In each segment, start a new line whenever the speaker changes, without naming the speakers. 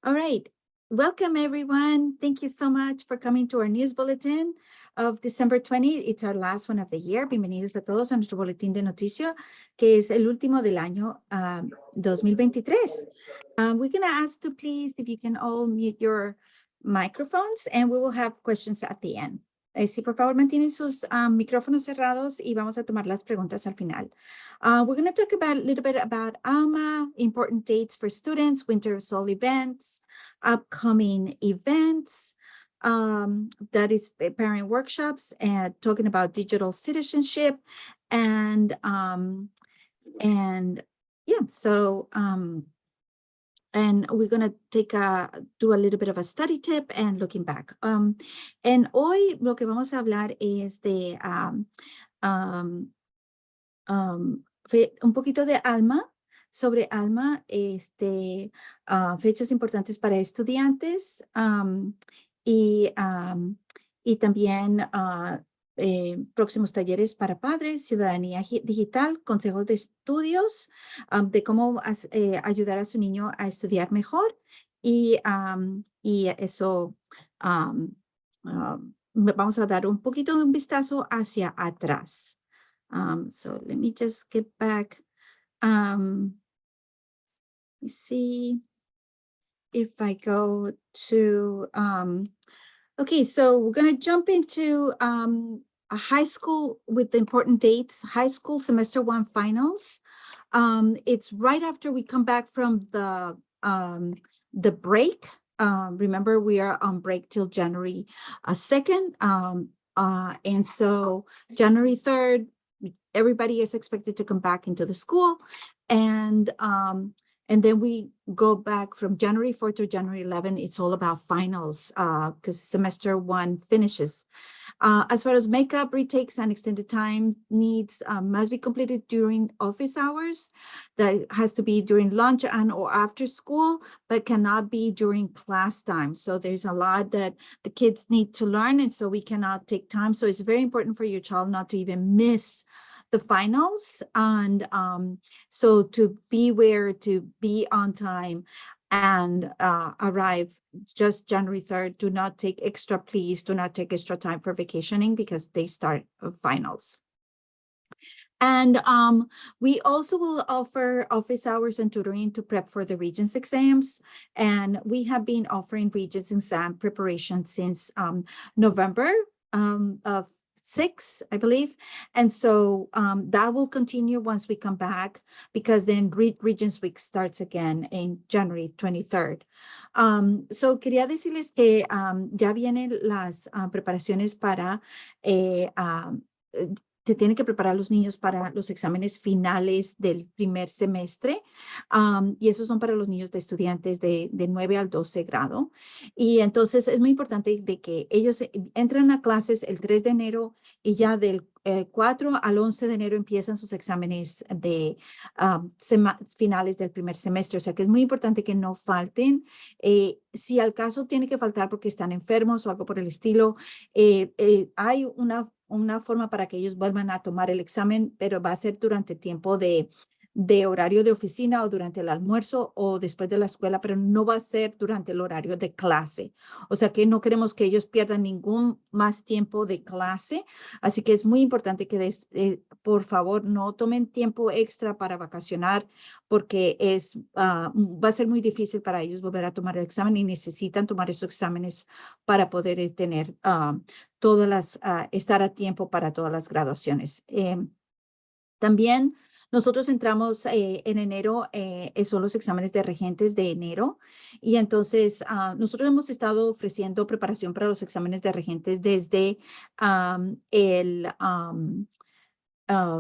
All right. Welcome, everyone. Thank you so much for coming to our news bulletin of December 20. It's our last one of the year. Bienvenidos a todos a nuestro boletín de noticia, que es el último del año 2023. We're going to ask to please, if you can all mute your microphones, and we will have questions at the end. Si por favor mantienen sus micrófonos cerrados y vamos a tomar las preguntas al final. We're going to talk about a little bit about ALMA, important dates for students, winter sol events, upcoming events, that is parent workshops, and talking about digital citizenship, and yeah, so and we're going to do a little bit of a study tip and looking back. And hoy lo que vamos a hablar es de un poquito de ALMA, sobre ALMA, fechas importantes para estudiantes, y también próximos talleres para padres, ciudadanía digital, consejos de estudios, de cómo ayudar a su niño a estudiar mejor, y eso vamos a dar un poquito de un vistazo hacia atrás. So let me just get back. Let's see if I go to, okay, so we're going to jump into a high school with the important dates, high school semester 1 finals. It's right after we come back from the break. Remember, we are on break till January 2nd. And so January 3rd, everybody is expected to come back into the school, and then we go back from January 4th to January 11th. It's all about finals because semester 1 finishes. As far as makeup, retakes, and extended time needs must be completed during office hours. That has to be during lunch and or after school, but cannot be during class time. So there's a lot that the kids need to learn, and so we cannot take time. So it's very important for your child not to even miss the finals, and so to be on time and arrive just January 3rd. Do not take extra, please do not take extra time for vacationing because they start finals. And we also will offer office hours and tutoring to prep for the Regents exams. And we have been offering Regents exam preparation since November of 6, I believe. And so that will continue once we come back, because then Regents Week starts again in January 23rd. So quería decirles que ya vienen las preparaciones para se tienen que preparar los niños para los exámenes finales del primer semestre, y esos son para los niños de estudiantes de 9 al 12 grado. Y entonces es muy importante de que ellos entran a clases el 3 de enero y ya del 4 al 11 de enero empiezan sus exámenes de finales del primer semestre. O sea que es muy importante que no falten. Si al caso tiene que faltar porque están enfermos o algo por el estilo, hay una forma para que ellos vuelvan a tomar el examen, pero va a ser durante tiempo de horario de oficina o durante el almuerzo o después de la escuela, pero no va a ser durante el horario de clase. O sea que no queremos que ellos pierdan ningún más tiempo de clase. Así que es muy importante que por favor no tomen tiempo extra para vacacionar, porque va a ser muy difícil para ellos volver a tomar el examen y necesitan tomar esos exámenes para poder tener estar a tiempo para todas las graduaciones. También nosotros entramos en enero, son los exámenes de regentes de enero, y entonces nosotros hemos estado ofreciendo preparación para los exámenes de regentes desde el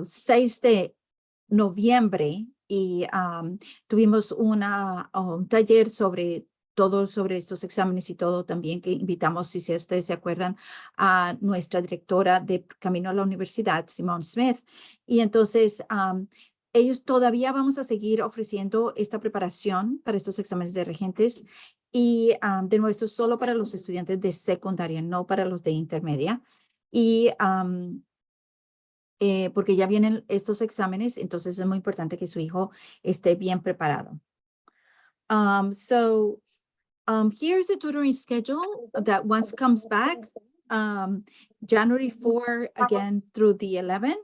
6 de noviembre, y tuvimos un taller sobre estos exámenes y todo también, que invitamos, si ustedes se acuerdan, a nuestra directora de Camino a la Universidad, Simone Smith. Y entonces ellos todavía vamos a seguir ofreciendo esta preparación para estos exámenes de regentes, y de nuevo, esto es solo para los estudiantes de secundaria, no para los de intermedia. Y porque ya vienen estos exámenes, entonces es muy importante que su hijo esté bien preparado. So Here's the tutoring schedule that once comes back, January 4 again through the 11th.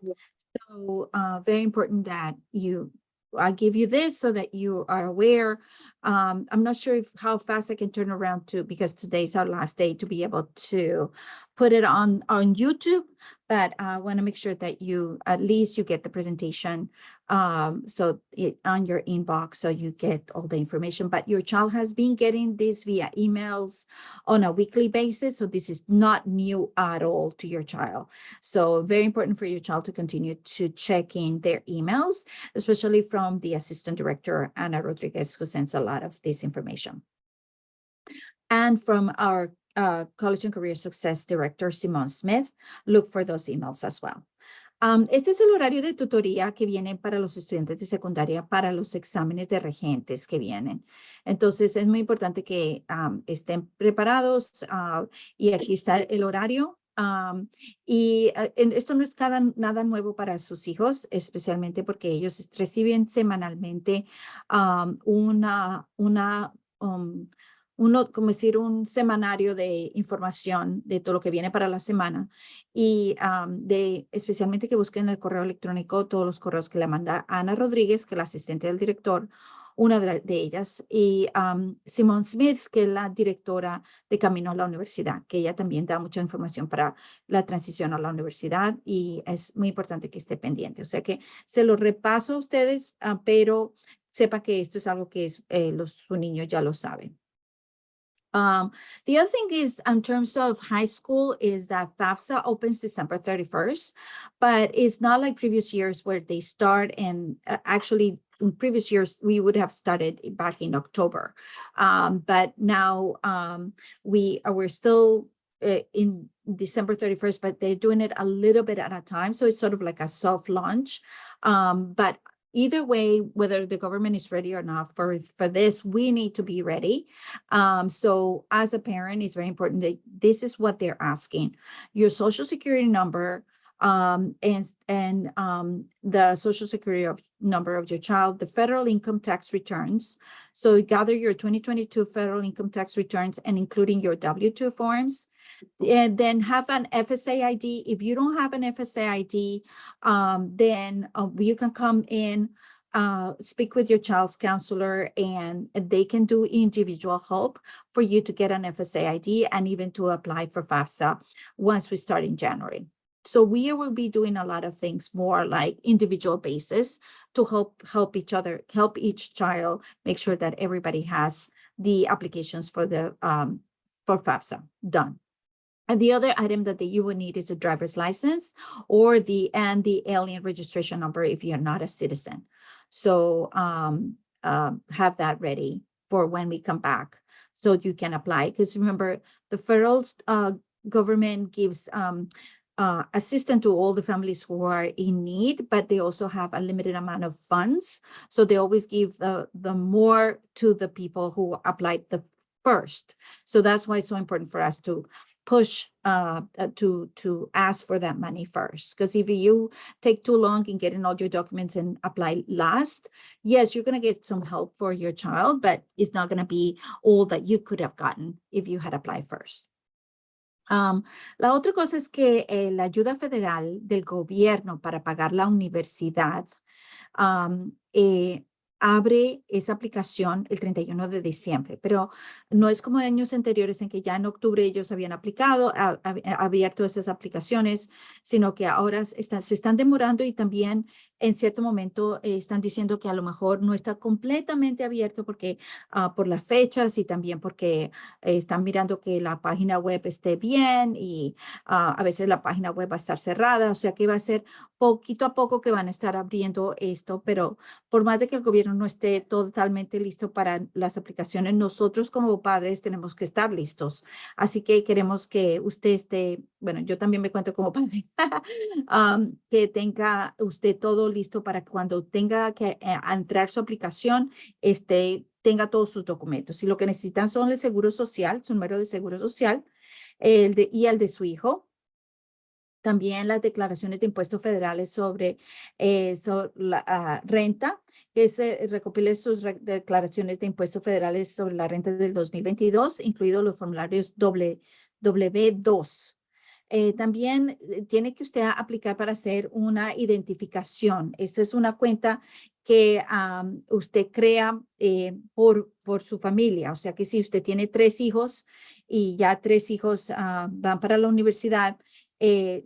So very important that I give you this so that you are aware. I'm not sure how fast I can turn around to, because today's our last day to be able to put it on YouTube, but I want to make sure that at least you get the presentation on your inbox, so you get all the information. But your child has been getting this via emails on a weekly basis, so this is not new at all to your child. So very important for your child to continue to check in their emails, especially from the assistant director, Ana Rodriguez, who sends a lot of this information. And from our College and Career Success Director, Simone Smith, look for those emails as well. Este es el horario de tutoría que viene para los estudiantes de secundaria para los exámenes de regentes que vienen. Entonces, es muy importante que estén preparados y aquí está el horario. Esto no es nada nuevo para sus hijos, especialmente porque ellos reciben semanalmente como decir, un semanario de información de todo lo que viene para la semana, y especialmente que busquen el correo electrónico, todos los correos que le manda Ana Rodríguez, que es la asistente del director, una de ellas, y Simone Smith, que es la directora de Camino a la Universidad, que ella también da mucha información para la transición a la universidad, y es muy importante que esté pendiente. O sea que se lo repaso a ustedes, pero sepa que esto es algo que su niño ya lo saben. The other thing is, in terms of high school, is that FAFSA opens December 31st, but it's not like previous years where they start, and actually in previous years, we would have started back in October. But now we're still in December 31st, but they're doing it a little bit at a time. So it's sort of like a soft launch. But either way, whether the government is ready or not for this, we need to be ready. So as a parent, it's very important that this is what they're asking: your social security number, and the social security number of your child, the federal income tax returns. So gather your 2022 federal income tax returns, and including your W-2 forms. And then have an FSA ID. If you don't have an FSA ID, then you can come in, speak with your child's counselor, and they can do individual help for you to get an FSA ID and even to apply for FAFSA once we start in January. So we will be doing a lot of things more like individual basis to help each child make sure that everybody has the applications for FAFSA done. And the other item that you would need is a driver's license and the alien registration number if you're not a citizen. So have that ready for when we come back so you can apply. Because remember, the federal government gives assistance to all the families who are in need, but they also have a limited amount of funds. So they always give the more to the people who applied the first. So that's why it's so important for us to push to ask for that money first. Because if you take too long in getting all your documents and apply last, yes, you're going to get some help for your child, but it's not going to be all that you could have gotten if you had applied first. La otra cosa es que la ayuda federal del gobierno para pagar la universidad abre esa aplicación el 31 de diciembre, pero no es como años anteriores en que ya en octubre ellos habían abierto esas aplicaciones, sino que ahora se están demorando, y también en cierto momento están diciendo que a lo mejor no está completamente abierto porque por las fechas, y también porque están mirando que la página web esté bien, y a veces la página web va a estar cerrada, o sea que va a ser poquito a poco que van a estar abriendo esto, pero por más de que el gobierno no esté totalmente listo para las aplicaciones, nosotros como padres tenemos que estar listos. Así que queremos que usted esté, bueno, yo también me cuento como padre, que tenga usted todo listo para que cuando tenga que entrar su aplicación, tenga todos sus documentos. Y lo que necesitan son el seguro social, su número de seguro social, y el de su hijo. También las declaraciones de impuestos federales sobre la renta, que se recopile sus declaraciones de impuestos federales sobre la renta del 2022, incluidos los formularios W2. También tiene que usted aplicar para hacer una identificación. Esta es una cuenta que usted crea por su familia. O sea que si usted tiene 3 hijos y ya 3 hijos van para la universidad,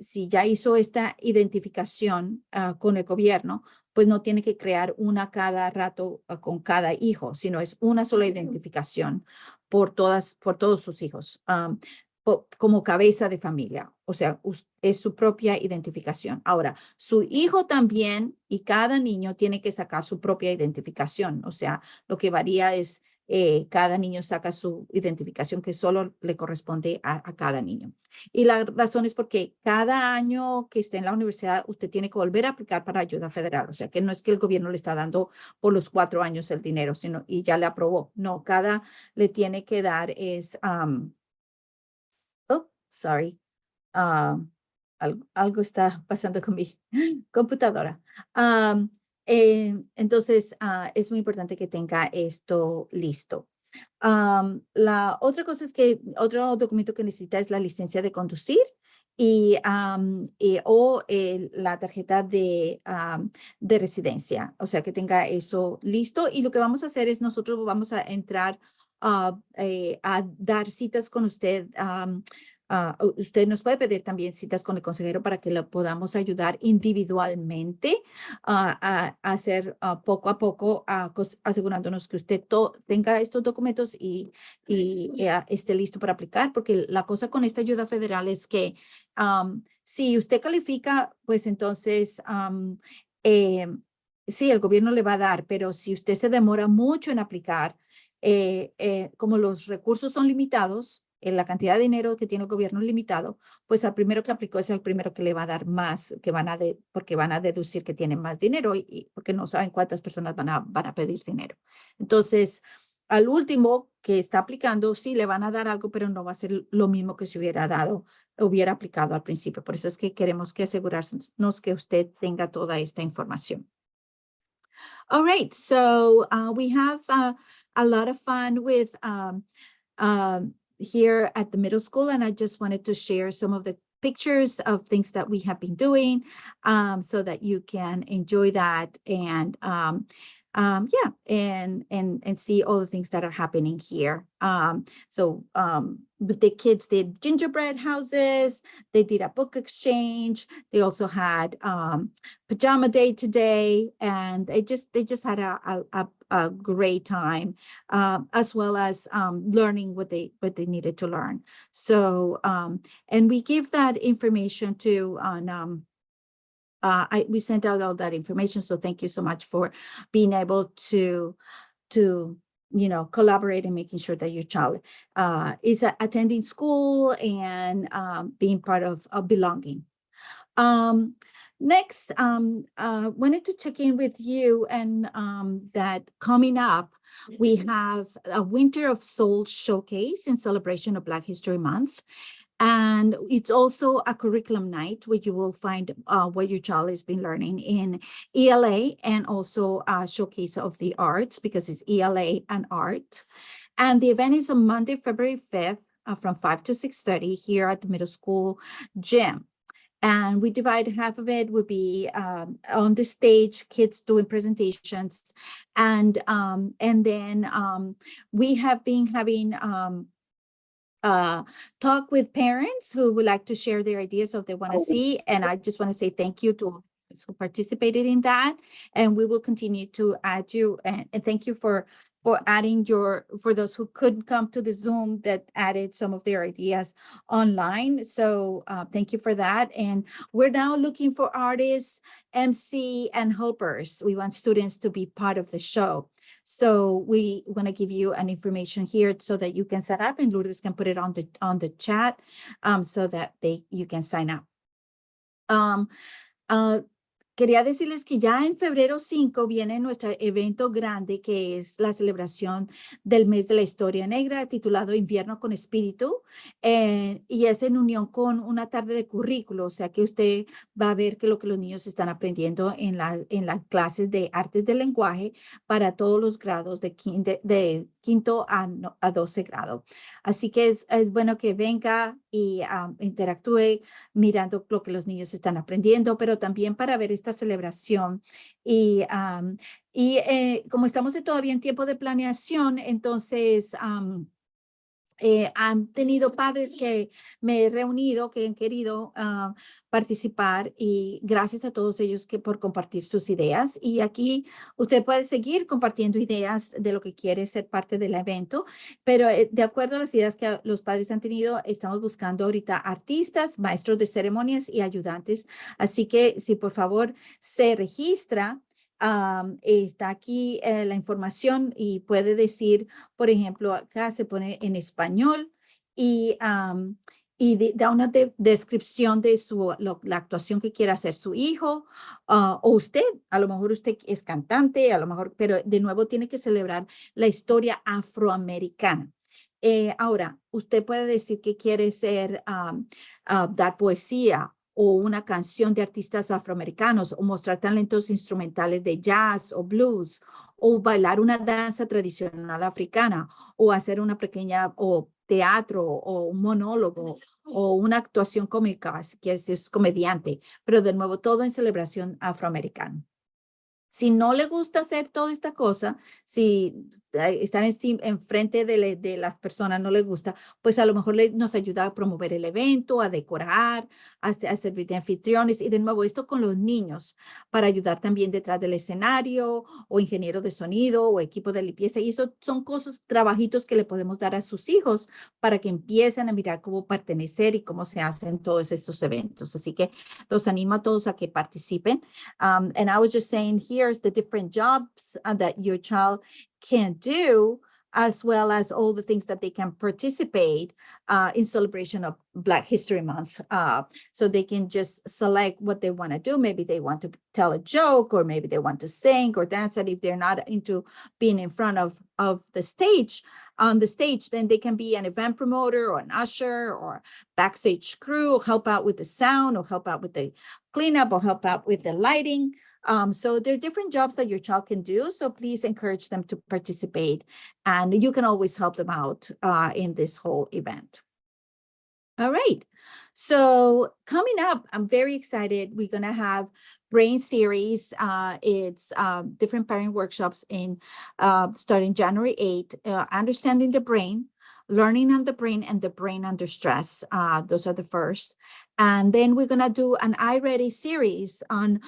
si ya hizo esta identificación con el gobierno, pues no tiene que crear una cada rato con cada hijo, sino es una sola identificación por todos sus hijos. Como cabeza de familia, o sea, es su propia identificación. Ahora, su hijo también y cada niño tiene que sacar su propia identificación, o sea, lo que varía es cada niño saca su identificación que solo le corresponde a cada niño. Y la razón es porque cada año que esté en la universidad, usted tiene que volver a aplicar para ayuda federal, o sea, que no es que el gobierno le está dando por los 4 años el dinero, sino y ya le aprobó. No, cada le tiene que dar es oh, sorry. Ah, algo está pasando con mi computadora. Am, entonces, es muy importante que tenga esto listo. La otra cosa es que otro documento que necesita es la licencia de conducir o la tarjeta de residencia, o sea, que tenga eso listo. Y lo que vamos a hacer es nosotros vamos a entrar a dar citas con usted. Usted nos puede pedir también citas con el consejero para que lo podamos ayudar individualmente a hacer poco a poco, asegurándonos que usted tenga estos documentos y esté listo para aplicar, porque la cosa con esta ayuda federal es que si usted califica, pues entonces eh, sí, el gobierno le va a dar, pero si usted se demora mucho en aplicar, como los recursos son limitados, la cantidad de dinero que tiene el gobierno es limitado, pues al primero que aplicó es el primero que le va a dar más, porque van a deducir que tienen más dinero y porque no saben cuántas personas van a pedir dinero. Entonces, al último que está aplicando, sí le van a dar algo, pero no va a ser lo mismo que si hubiera aplicado al principio. Por eso es que queremos que asegurarnos que usted tenga toda esta información. All right, so we have a lot of fun with here at the middle school, and I just wanted to share some of the pictures of things that we have been doing so that you can enjoy that and yeah, and see all the things that are happening here. The kids did gingerbread houses, they did a book exchange, they also had pajama day today, and they just had a great time, as well as learning what they needed to learn. So and we give that information to on we sent out all that information. So thank you so much for being able to collaborate and making sure that your child is attending school and being part of belonging. Next, wanted to check in with you and that coming up, we have a Winter of Soul showcase in celebration of Black History Month. And it's also a curriculum night where you will find what your child has been learning in ELA and also a showcase of the arts because it's ELA and art. And the event is on Monday, February 5th from 5 to 6:30 here at the middle school gym. And we divide half of it would be on the stage, kids doing presentations. And then we have been having talk with parents who would like to share their ideas of they want to see. And I just want to say thank you to all who participated in that. And we will continue to add you and thank you for adding for those who couldn't come to the Zoom that added some of their ideas online. So thank you for that. And we're now looking for artists, MC, and helpers. We want students to be part of the show. So we want to give you an information here so that you can set up, and Lourdes can put it on the chat so that you can sign up. quería decirles que ya en febrero 5 viene nuestro evento grande, que es la celebración del mes de la historia negra, titulado Invierno con Espíritu, y es en unión con una tarde de currículo, o sea que usted va a ver que lo que los niños están aprendiendo en las clases de artes del lenguaje para todos los grados de quinto a 12 grado. Así que es bueno que venga y interactúe mirando lo que los niños están aprendiendo, pero también para ver esta celebración. Y, como estamos todavía en tiempo de planeación, entonces han tenido padres que me he reunido, que han querido participar y gracias a todos ellos que por compartir sus ideas. Y aquí usted puede seguir compartiendo ideas de lo que quiere ser parte del evento, pero de acuerdo a las ideas que los padres han tenido, estamos buscando ahorita artistas, maestros de ceremonias y ayudantes. Así que si por favor se registra, está aquí la información y puede decir, por ejemplo, acá se pone en español y, da una descripción de la actuación que quiere hacer su hijo o usted. A lo mejor usted es cantante, a lo mejor, pero de nuevo tiene que celebrar la historia afroamericana. Ahora, usted puede decir que quiere ser, dar poesía o una canción de artistas afroamericanos o mostrar talentos instrumentales de jazz o blues o bailar una danza tradicional africana o hacer una pequeña o teatro o un monólogo o una actuación cómica, si quieres, es comediante, pero de nuevo todo en celebración afroamericana. Si no le gusta hacer toda esta cosa, si están enfrente de las personas, no le gusta, pues a lo mejor nos ayuda a promover el evento, a decorar, a servir de anfitriones y de nuevo esto con los niños para ayudar también detrás del escenario o ingeniero de sonido o equipo de limpieza. Y eso son cosas, trabajitos que le podemos dar a sus hijos para que empiecen a mirar cómo pertenecer y cómo se hacen todos estos eventos. Así que los animo a todos a que participen. And I was just saying, here's the different jobs that your child can do, as well as all the things that they can participate in celebration of Black History Month. So they can just select what they want to do. Maybe they want to tell a joke, or maybe they want to sing or dance. And if they're not into being in front of the stage, on the stage, then they can be an event promoter or an usher or backstage crew, help out with the sound or help out with the cleanup or help out with the lighting. So there are different jobs that your child can do. So please encourage them to participate, and you can always help them out in this whole event. All right. So coming up, I'm very excited. We're going to have brain series. It's different parent workshops in starting January 8th, understanding the brain, learning on the brain, and the brain under stress. Those are the first. And then we're going to do an iReady series on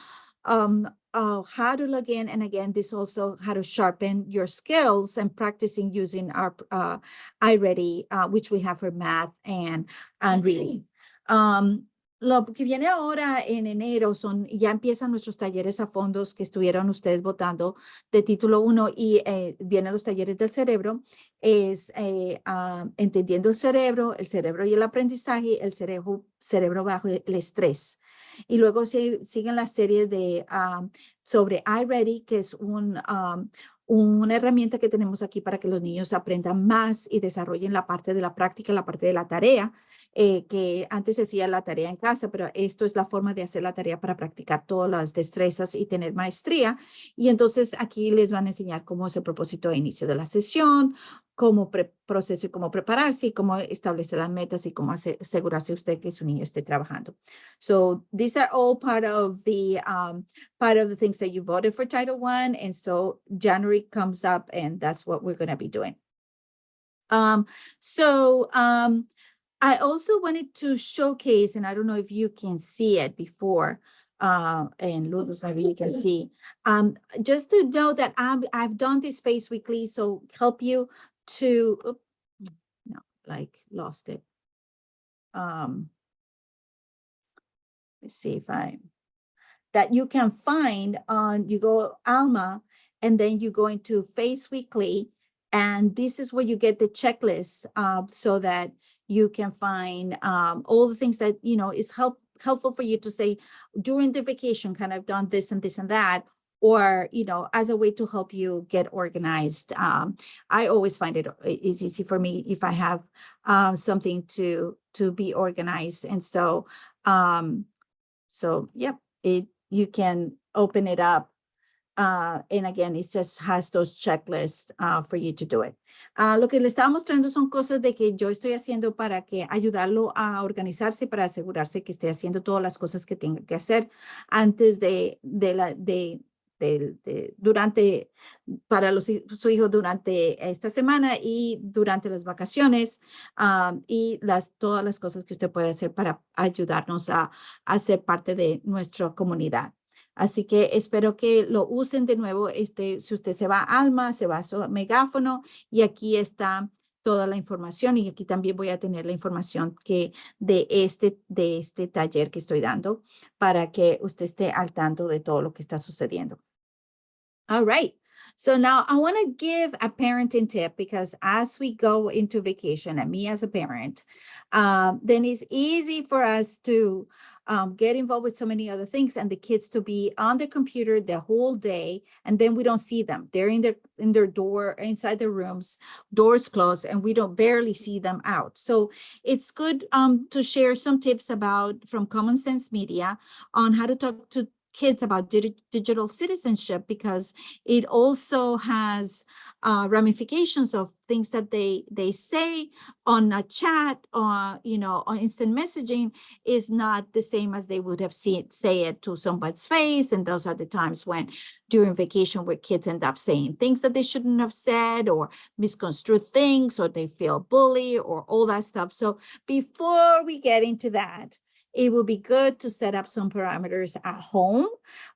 how to log in. And again, this also how to sharpen your skills and practicing using our iReady, which we have for math and reading. Lo que viene ahora en enero ya empiezan nuestros talleres a fondos que estuvieron ustedes votando de título 1 y vienen los talleres del cerebro, es entendiendo el cerebro y el aprendizaje, el cerebro bajo el estrés. Y luego siguen las series de sobre iReady, que es una herramienta que tenemos aquí para que los niños aprendan más y desarrollen la parte de la práctica, la parte de la tarea, que antes se hacía la tarea en casa, pero esto es la forma de hacer la tarea para practicar todas las destrezas y tener maestría. Y entonces aquí les van a enseñar cómo es el propósito de inicio de la sesión, cómo proceso y cómo prepararse y cómo establecer las metas y cómo asegurarse usted que su niño esté trabajando. So these are all part of the things that you voted for Title I. And so January comes up and that's what we're going to be doing. I also wanted to showcase, and I don't know if you can see it before, and Lourdes, maybe you can see, just to know that I've done this Face Weekly, so help you to, lost it. Let's see if that you can find on, you go Alma, and then you go into Face Weekly, and this is where you get the checklist so that you can find all the things that, is helpful for you to say, during the vacation, kind of done this and this and that, or, as a way to help you get organized. I always find it is easy for me if I have something to be organized. And so, yep, you can open it up. And again, it just has those checklists for you to do it. Lo que le estaba mostrando son cosas de que yo estoy haciendo para que ayudarlo a organizarse, para asegurarse que esté haciendo todas las cosas que tenga que hacer antes durante, para su hijo durante esta semana y durante las vacaciones, y todas las cosas que usted puede hacer para ayudarnos a ser parte de nuestra comunidad. Así que espero que lo usen de nuevo. Si usted se va a Alma, se va a su megáfono, y aquí está toda la información, y aquí también voy a tener la información de este taller que estoy dando, para que usted esté al tanto de todo lo que está sucediendo. All right. So now I want to give a parenting tip, because as we go into vacation, and me as a parent, then it's easy for us to get involved with so many other things, and the kids to be on their computer the whole day, and then we don't see them. They're in their door, inside their rooms, doors closed, and we don't barely see them out. So it's good to share some tips from Common Sense Media on how to talk to kids about digital citizenship, because it also has ramifications of things that they say on a chat, or on instant messaging, is not the same as they would have say it to somebody's face. And those are the times when during vacation where kids end up saying things that they shouldn't have said, or misconstrue things, or they feel bullied, or all that stuff. So before we get into that, it will be good to set up some parameters at home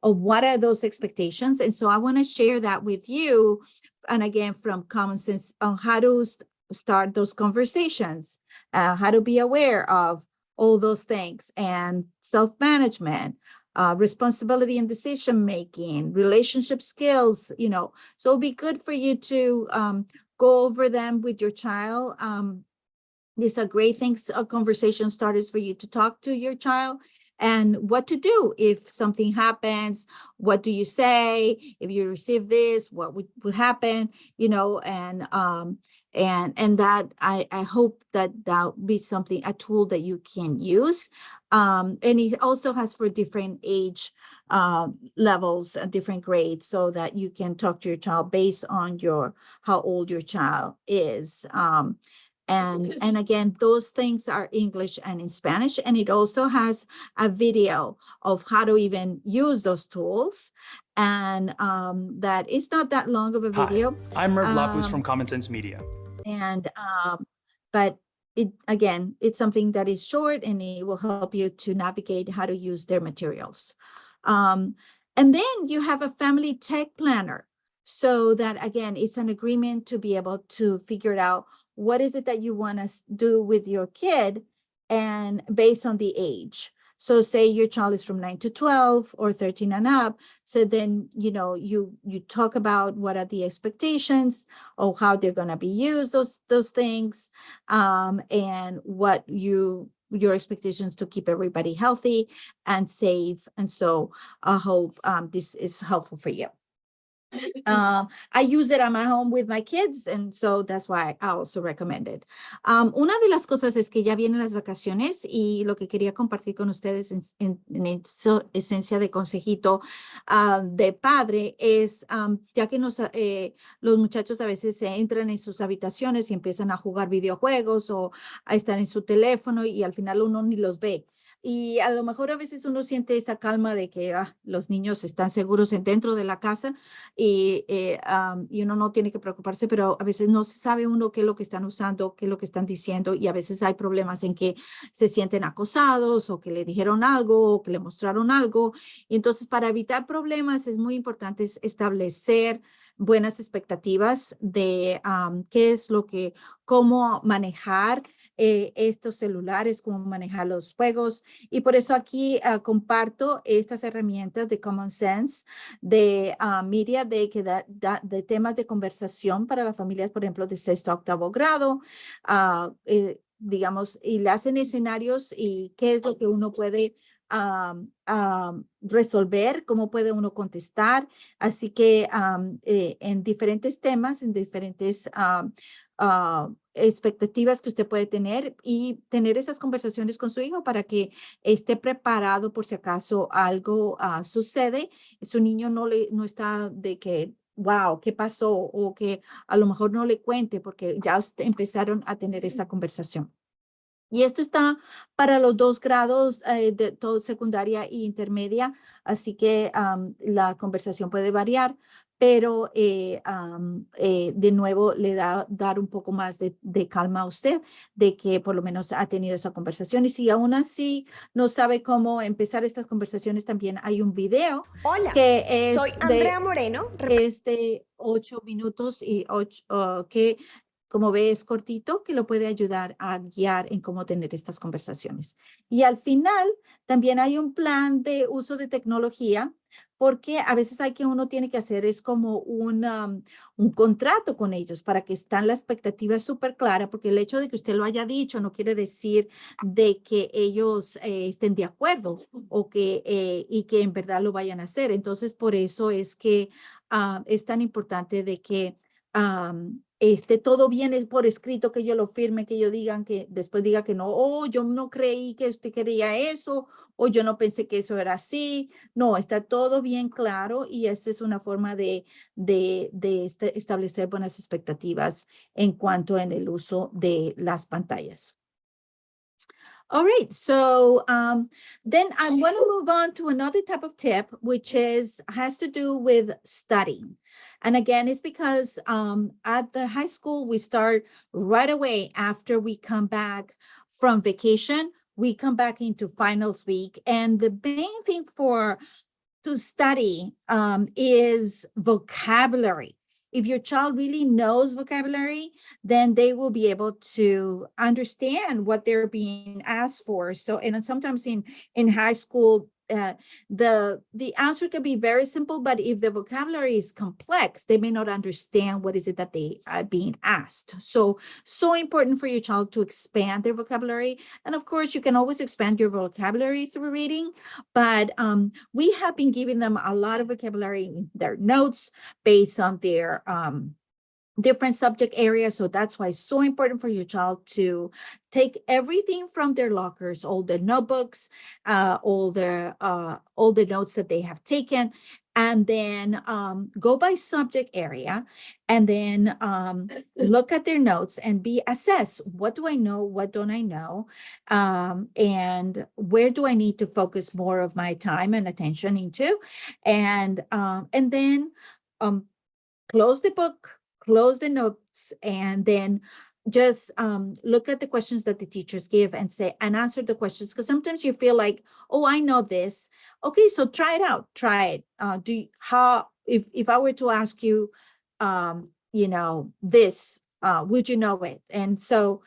of what are those expectations. And so I want to share that with you. And again, from Common Sense, on how to start those conversations, how to be aware of all those things, and self-management, responsibility and decision-making, relationship skills, so it'll be good for you to go over them with your child. These are great things, conversation starters for you to talk to your child, and what to do if something happens. What do you say if you receive this? What would happen? And that I hope that will be a tool that you can use. And it also has for different age levels, different grades, so that you can talk to your child based on how old your child is. And again, those things are English and in Spanish, and it also has a video of how to even use those tools, and that it's not that long of a video.
Hi, I'm Merv Lapus from Common Sense Media.
And but it's something that is short, and it will help you to navigate how to use their materials. And then you have a family tech planner, so that again, it's an agreement to be able to figure it out. What is it that you want to do with your kid, and based on the age? So say your child is from 9 to 12 or 13 and up. So then, you talk about what are the expectations, or how they're going to be used, those things, and what your expectations to keep everybody healthy and safe. And so I hope this is helpful for you. I use it at my home with my kids, and so that's why I also recommend it. Una de las cosas es que ya vienen las vacaciones, y lo que quería compartir con ustedes en esencia de consejito de padre es, ya que los muchachos a veces se entran en sus habitaciones y empiezan a jugar videojuegos, o a estar en su teléfono, y al final uno ni los ve. Y a lo mejor a veces uno siente esa calma de que los niños están seguros dentro de la casa, y uno no tiene que preocuparse, pero a veces no sabe uno qué es lo que están usando, qué es lo que están diciendo, y a veces hay problemas en que se sienten acosados, o que le dijeron algo, o que le mostraron algo. Y entonces, para evitar problemas, es muy importante establecer buenas expectativas de cómo manejar estos celulares, cómo manejar los juegos. Y por eso aquí comparto estas herramientas de Common Sense, de media, de temas de conversación para las familias, por ejemplo, de 6º a 8º grado. digamos, y le hacen escenarios y qué es lo que uno puede resolver, cómo puede uno contestar. Así que en diferentes temas, en diferentes expectativas que usted puede tener y tener esas conversaciones con su hijo para que esté preparado por si acaso algo sucede. Su niño no está de que, wow, ¿qué pasó? O que a lo mejor no le cuente porque ya empezaron a tener esta conversación. Y esto está para los 2 grados de todo secundaria e intermedia, así que la conversación puede variar, pero de nuevo le dar un poco más de calma a usted, de que por lo menos ha tenido esa conversación. Y si aún así no sabe cómo empezar estas conversaciones, también hay un video
Hola,
que
soy
es
Andrea Moreno.
8 minutos y que como ve, es cortito, que lo puede ayudar a guiar en cómo tener estas conversaciones. Y al final, también hay un plan de uso de tecnología, porque a veces hay que uno tiene que hacer es como un contrato con ellos para que están la expectativa súper clara, porque el hecho de que usted lo haya dicho no quiere decir de que ellos estén de acuerdo o y que en verdad lo vayan a hacer. Entonces, por eso es que es tan importante de que esté todo bien por escrito, que yo lo firme, que ellos digan que después diga que no, oh, yo no creí que usted quería eso, o yo no pensé que eso era así. No, está todo bien claro y esa es una forma de establecer buenas expectativas en cuanto en el uso de las pantallas. All right, so then I want to move on to another type of tip, which has to do with studying. And again, it's because at the high school, we start right away after we come back from vacation. We come back into finals week. And the main thing to study is vocabulary. If your child really knows vocabulary, then they will be able to understand what they're being asked for. So, and sometimes in high school, the answer can be very simple, but if the vocabulary is complex, they may not understand what is it that they are being asked. So important for your child to expand their vocabulary. And of course, you can always expand your vocabulary through reading, but we have been giving them a lot of vocabulary in their notes based on their different subject areas. So that's why it's so important for your child to take everything from their lockers, all the notebooks, all the notes that they have taken, and then go by subject area, and then look at their notes and assess, what do I know, what don't I know, and where do I need to focus more of my time and attention into, and then close the book, close the notes, and then just look at the questions that the teachers give and answer the questions. Because sometimes you feel like, oh, I know this. Okay, so try it out. Try it. If I were to ask you, this, would you know it? And so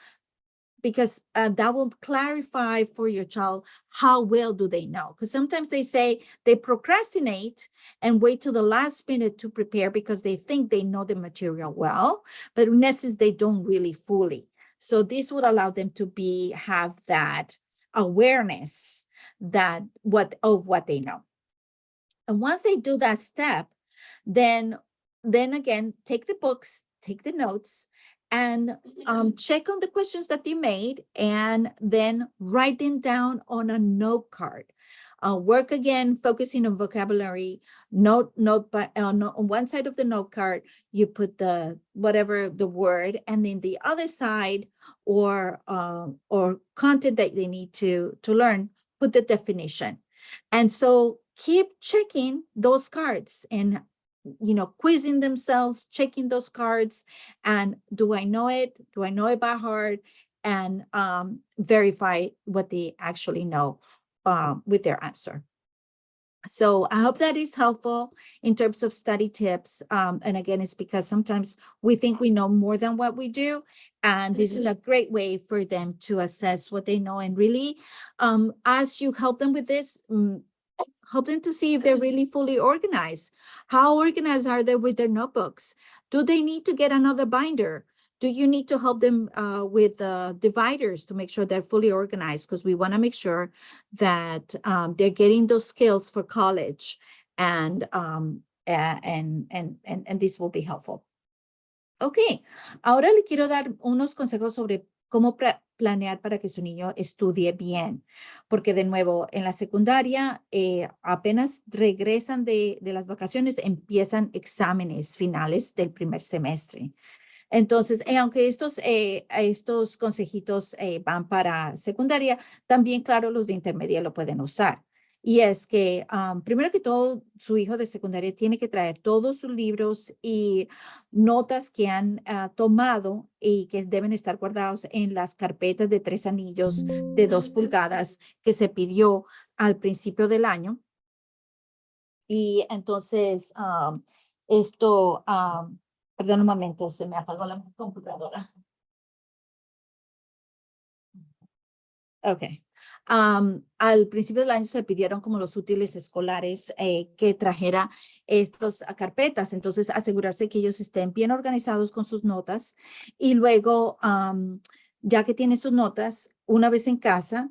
because that will clarify for your child how well do they know. Because sometimes they procrastinate and wait till the last minute to prepare because they think they know the material well, but in essence, they don't really fully. So this would allow them to have that awareness of what they know. And once they do that step, then again, take the books, take the notes, and check on the questions that they made, and then write them down on a note card. Work again, focusing on vocabulary. On one side of the note card, you put whatever the word, and then the other side, or content that they need to learn, put the definition. And so keep checking those cards and quizzing themselves, checking those cards, and do I know it? Do I know it by heart? And verify what they actually know with their answer. So I hope that is helpful in terms of study tips. And again, it's because sometimes we think we know more than what we do. And this is a great way for them to assess what they know. And really, as you help them with this, help them to see if they're really fully organized. How organized are they with their notebooks? Do they need to get another binder? Do you need to help them with dividers to make sure they're fully organized? Because we want to make sure that they're getting those skills for college, and this will be helpful. Ok, ahora le quiero dar unos consejos sobre cómo planear para que su niño estudie bien, porque de nuevo, en la secundaria, apenas regresan de las vacaciones, empiezan exámenes finales del primer semestre. Entonces, aunque estos consejitos van para secundaria, también, claro, los de intermedia lo pueden usar. Y es que, primero que todo, su hijo de secundaria tiene que traer todos sus libros y notas que han tomado y que deben estar guardados en las carpetas de 3 anillos de 2 pulgadas que se pidió al principio del año. Y entonces, perdón un momento, se me apagó la computadora. Ok. Al principio del año se pidieron como los útiles escolares que trajera estas carpetas. Entonces, asegurarse que ellos estén bien organizados con sus notas. Y luego, ya que tiene sus notas, una vez en casa,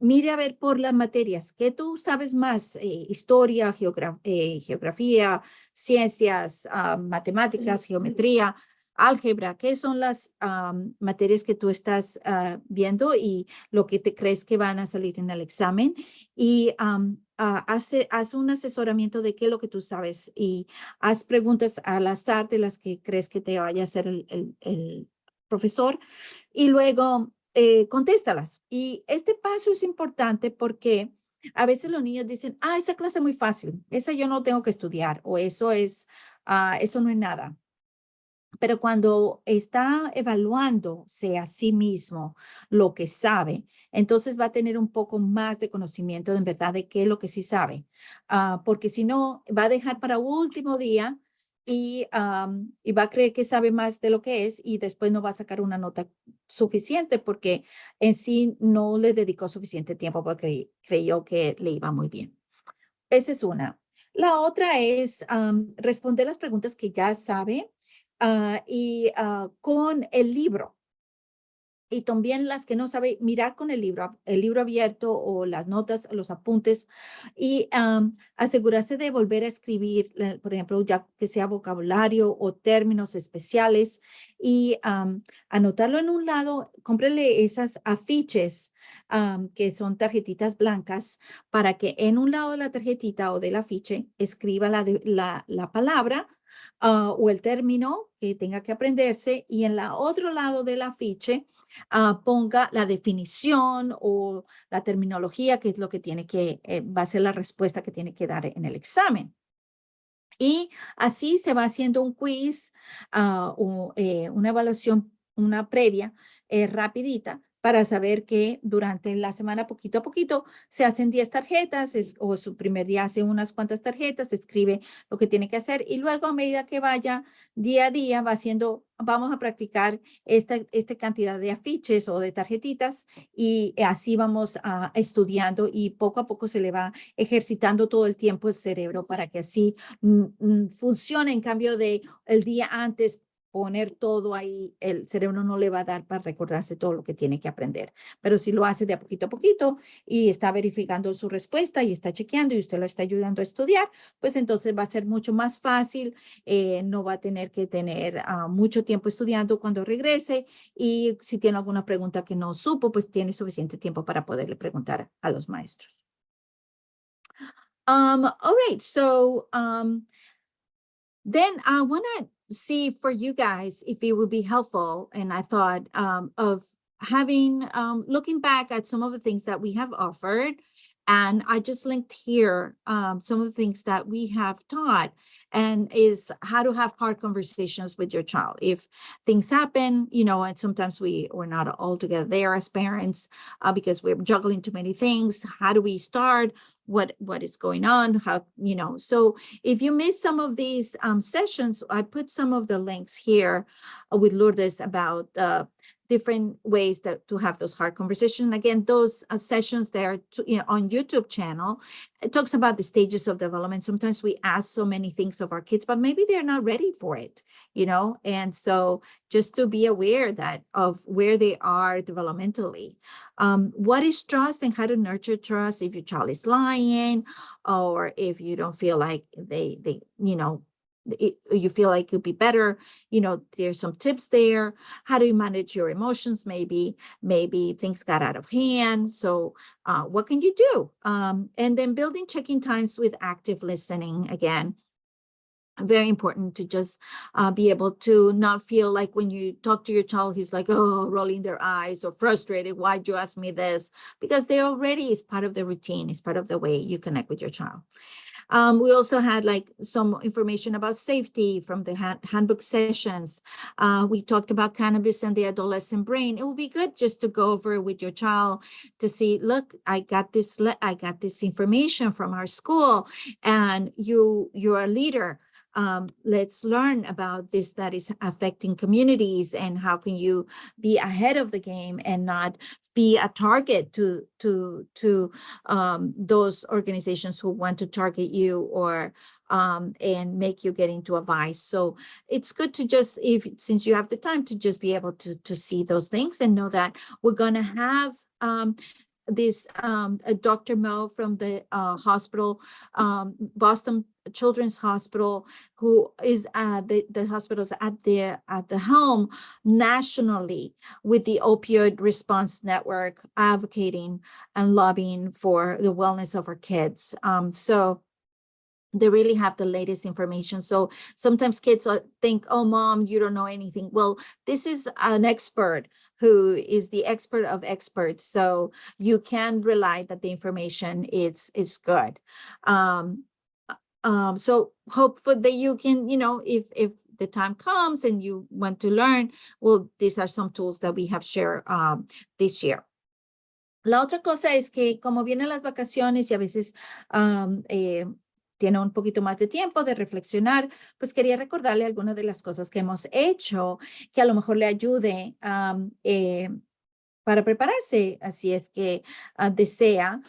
mire a ver por las materias. ¿Qué tú sabes más? Historia, geografía, ciencias, matemáticas, geometría, álgebra. ¿Qué son las materias que tú estás viendo y lo que te crees que van a salir en el examen? Y haz un asesoramiento de qué es lo que tú sabes y haz preguntas al azar de las que crees que te vaya a hacer el profesor y luego contéstalas. Y este paso es importante porque a veces los niños dicen, esa clase es muy fácil, esa yo no tengo que estudiar o eso no es nada. Pero cuando está evaluándose a sí mismo lo que sabe, entonces va a tener un poco más de conocimiento de en verdad de qué es lo que sí sabe. Porque si no, va a dejar para último día y va a creer que sabe más de lo que es y después no va a sacar una nota suficiente porque en sí no le dedicó suficiente tiempo porque creyó que le iba muy bien. Esa es una. La otra es responder las preguntas que ya sabe con el libro. Y también las que no sabe, mirar con el libro abierto o las notas, los apuntes y asegurarse de volver a escribir, por ejemplo, ya que sea vocabulario o términos especiales y anotarlo en un lado, cómprele esas afiches que son tarjetitas blancas para que en un lado de la tarjetita o del afiche escriba la palabra o el término que tenga que aprenderse y en la otro lado del afiche ponga la definición o la terminología, que es lo que tiene que, va a ser la respuesta que tiene que dar en el examen. Y así se va haciendo un quiz o una evaluación, una previa rapidita para saber que durante la semana, poquito a poquito, se hacen 10 tarjetas o su primer día hace unas cuantas tarjetas, escribe lo que tiene que hacer y luego a medida que vaya día a día va haciendo, vamos a practicar esta cantidad de afiches o de tarjetitas y así vamos estudiando y poco a poco se le va ejercitando todo el tiempo el cerebro para que así funciona. En cambio de el día antes poner todo ahí, el cerebro no le va a dar para recordarse todo lo que tiene que aprender. Pero si lo hace de a poquito y está verificando su respuesta y está chequeando y usted lo está ayudando a estudiar, pues entonces va a ser mucho más fácil, no va a tener que tener mucho tiempo estudiando cuando regrese y si tiene alguna pregunta que no supo, pues tiene suficiente tiempo para poderle preguntar a los maestros. All right, so then I want to see for you guys if it would be helpful. And I thought of having, looking back at some of the things that we have offered. And I just linked here some of the things that we have taught and is how to have hard conversations with your child. If things happen, and sometimes we're not all together there as parents because we're juggling too many things. How do we start? What is going on? How, so if you missed some of these sessions, I put some of the links here with Lourdes about different ways to have those hard conversations. Again, those sessions there on YouTube channel, it talks about the stages of development. Sometimes we ask so many things of our kids, but maybe they're not ready for it, and so just to be aware of where they are developmentally. What is trust and how to nurture trust if your child is lying, or if you don't feel like you feel like it could be better, there's some tips there. How do you manage your emotions? Maybe things got out of hand. So what can you do? And then building check-in times with active listening. Again, very important to just be able to not feel like when you talk to your child, he's like, oh, rolling their eyes or frustrated. Why'd you ask me this? Because they already is part of the routine, is part of the way you connect with your child. We also had like some information about safety from the handbook sessions. We talked about cannabis and the adolescent brain. It would be good just to go over with your child to see, look, I got this information from our school, and you're a leader. Let's learn about this that is affecting communities, and how can you be ahead of the game and not be a target to those organizations who want to target you or and make you get into a vice. So it's good to just, since you have the time, to just be able to see those things and know that we're going to have this Dr. Mo from the hospital, Boston Children's Hospital, who is the hospitals at the helm nationally with the opioid response network, advocating and lobbying for the wellness of our kids. So they really have the latest information. So sometimes kids think, oh, mom, you don't know anything. Well, this is an expert who is the expert of experts. So you can rely that the information is good. So hopefully that you can, if the time comes and you want to learn, well, these are some tools that we have shared this year. La otra cosa es que como vienen las vacaciones y a veces tiene un poquito más de tiempo de reflexionar, pues quería recordarle algunas de las cosas que hemos hecho que a lo mejor le ayude para prepararse, así es que desea,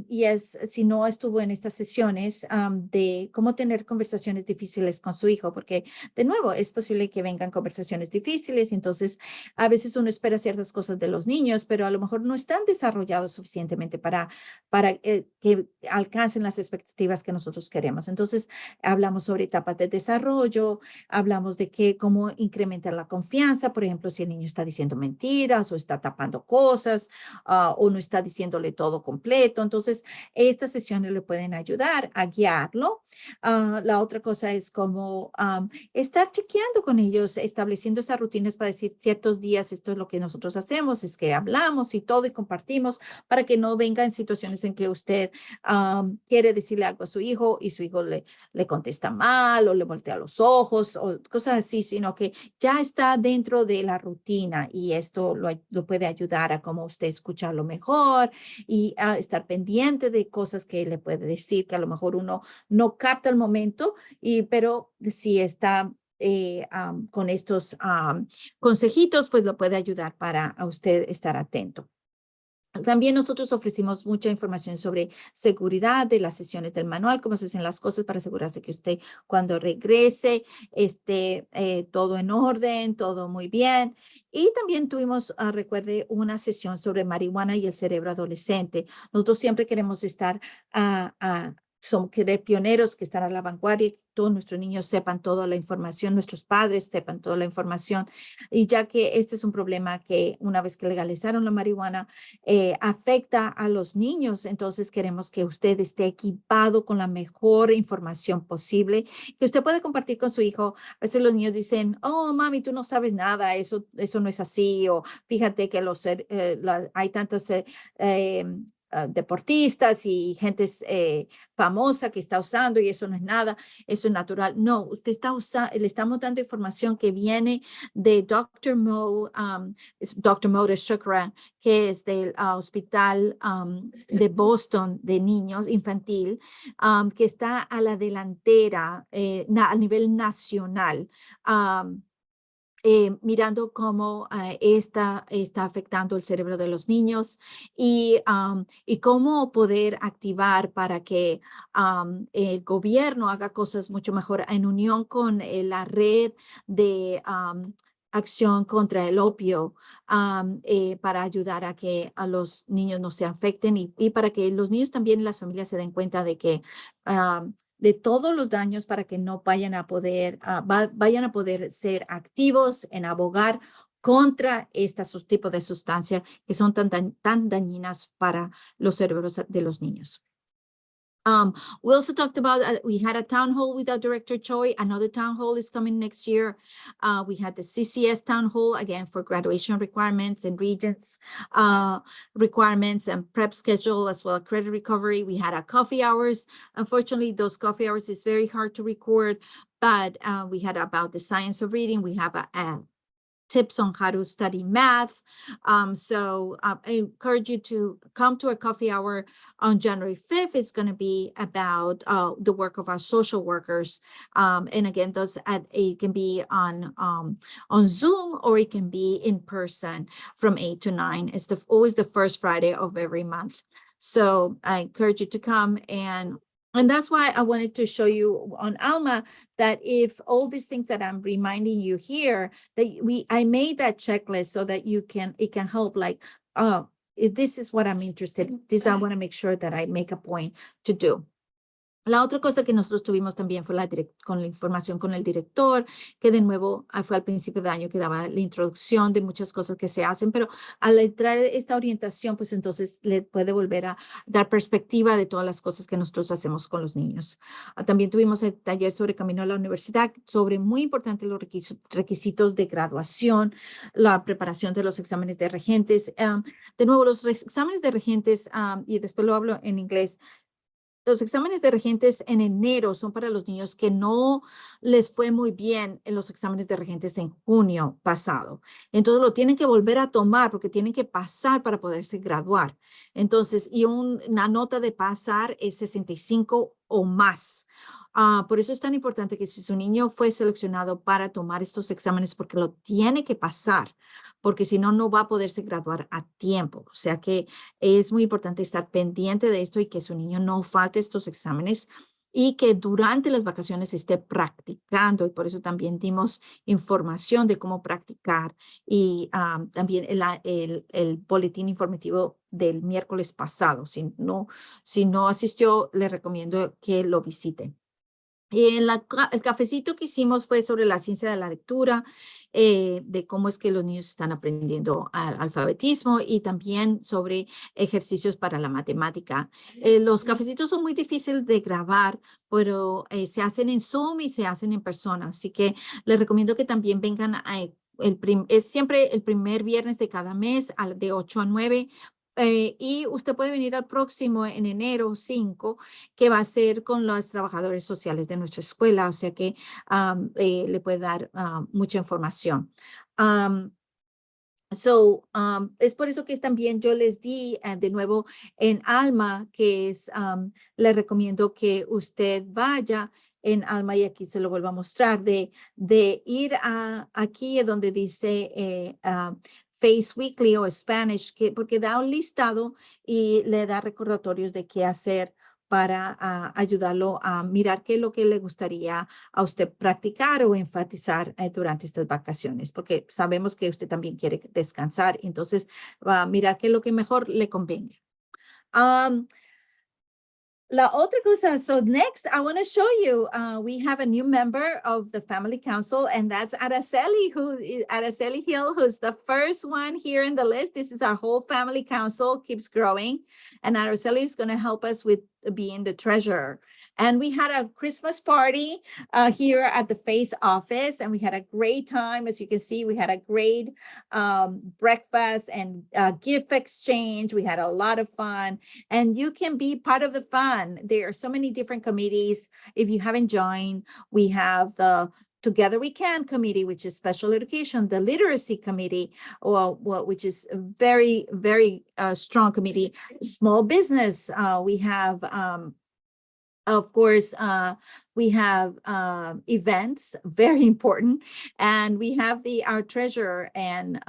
y si no estuvo en estas sesiones, de cómo tener conversaciones difíciles con su hijo, porque de nuevo es posible que vengan conversaciones difíciles, entonces a veces uno espera ciertas cosas de los niños, pero a lo mejor no están desarrollados suficientemente para que alcancen las expectativas que nosotros queremos. Entonces hablamos sobre etapas de desarrollo, hablamos de cómo incrementar la confianza, por ejemplo, si el niño está diciendo mentiras o está tapando cosas o no está diciéndole todo completo. Entonces, estas sesiones le pueden ayudar a guiarlo. La otra cosa es como estar chequeando con ellos, estableciendo esas rutinas para decir ciertos días, esto es lo que nosotros hacemos, es que hablamos y todo y compartimos para que no venga en situaciones en que usted quiere decirle algo a su hijo y su hijo le contesta mal o le voltea los ojos o cosas así, sino que ya está dentro de la rutina y esto lo puede ayudar a cómo usted escucharlo mejor y a estar pendiente de cosas que le puede decir que a lo mejor uno no capta el momento, pero si está con estos consejitos, pues lo puede ayudar para a usted estar atento. También nosotros ofrecimos mucha información sobre seguridad de las sesiones del manual, cómo se hacen las cosas para asegurarse que usted cuando regrese esté todo en orden, todo muy bien. Y también tuvimos, recuerde, una sesión sobre marihuana y el cerebro adolescente. Nosotros siempre queremos estar querer pioneros que están a la vanguardia, que todos nuestros niños sepan toda la información, nuestros padres sepan toda la información. Y ya que este es un problema que una vez que legalizaron la marihuana, afecta a los niños, entonces queremos que usted esté equipado con la mejor información posible, que usted puede compartir con su hijo. A veces los niños dicen, oh, mami, tú no sabes nada, eso no es así, o fíjate que hay tantas deportistas y gente famosa que está usando y eso no es nada, eso es natural. No, usted le estamos dando información que viene de Dr. Mo, Dr. Mo de Shukra, que es del hospital de Boston de niños infantil, que está a la delantera a nivel nacional. mirando cómo está afectando el cerebro de los niños y cómo poder activar para que el gobierno haga cosas mucho mejor en unión con la red de acción contra el opio para ayudar a que a los niños no se afecten y para que los niños también y las familias se den cuenta de que de todos los daños para que no vayan a poder, vayan a poder ser activos en abogar contra estos tipos de sustancias que son tan dañinas para los cerebros de los niños. We also talked about, we had a town hall with our director Choi. Another town hall is coming next year. We had the CCS town hall again for graduation requirements and regents requirements and prep schedule as well as credit recovery. We had our coffee hours. Unfortunately, those coffee hours is very hard to record, but we had about the science of reading. We have a tips on how to study math. So I encourage you to come to a coffee hour on January 5th. It's going to be about the work of our social workers. And again, it can be on Zoom or it can be in person from 8 to 9. It's always the first Friday of every month. So I encourage you to come and that's why I wanted to show you on Alma that if all these things that I'm reminding you here, that I made that checklist so that it can help like, if this is what I'm interested in, this I want to make sure that I make a point to do. La otra cosa que nosotros tuvimos también fue con la información con el director, que de nuevo fue al principio de año que daba la introducción de muchas cosas que se hacen, pero al entrar esta orientación, pues entonces le puede volver a dar perspectiva de todas las cosas que nosotros hacemos con los niños. También tuvimos el taller sobre camino a la universidad, sobre muy importante los requisitos de graduación, la preparación de los exámenes de regentes. De nuevo, los exámenes de regentes, y después lo hablo en inglés, los exámenes de regentes en enero son para los niños que no les fue muy bien en los exámenes de regentes en junio pasado. Entonces lo tienen que volver a tomar porque tienen que pasar para poderse graduar. Entonces, y una nota de pasar es 65 o más. Por eso es tan importante que si su niño fue seleccionado para tomar estos exámenes, porque lo tiene que pasar, porque si no, no va a poderse graduar a tiempo. O sea que es muy importante estar pendiente de esto y que su niño no falte estos exámenes y que durante las vacaciones esté practicando. Y por eso también dimos información de cómo practicar y también el boletín informativo del miércoles pasado. Si no asistió, le recomiendo que lo visite. Y el cafecito que hicimos fue sobre la ciencia de la lectura, de cómo es que los niños están aprendiendo alfabetismo y también sobre ejercicios para la matemática. Los cafecitos son muy difíciles de grabar, pero se hacen en Zoom y se hacen en persona. Así que les recomiendo que también vengan es siempre el primer viernes de cada mes de 8 a 9. Y usted puede venir al próximo en enero 5, que va a ser con los trabajadores sociales de nuestra escuela, o sea que le puede dar mucha información. Es por eso que también yo les di de nuevo en Alma, que es, le recomiendo que usted vaya en Alma y aquí se lo vuelvo a mostrar, de ir aquí donde dice Face Weekly o Spanish, porque da un listado y le da recordatorios de qué hacer para ayudarlo a mirar qué es lo que le gustaría a usted practicar o enfatizar durante estas vacaciones, porque sabemos que usted también quiere descansar, entonces va a mirar qué es lo que mejor le convenga. La otra cosa, so next I want to show you, we have a new member of the family council, and that's Araceli Hill, who's the first one here in the list. This is our whole family council, keeps growing, and Araceli is going to help us with being the treasurer. And we had a Christmas party here at the FACE office, and we had a great time. As you can see, we had a great breakfast and gift exchange. We had a lot of fun, and you can be part of the fun. There are so many different committees. If you haven't joined, we have the Together We Can committee, which is special education, the literacy committee, which is a very, very strong committee, small business. We have, of course, We have events, very important, and we have our treasurer and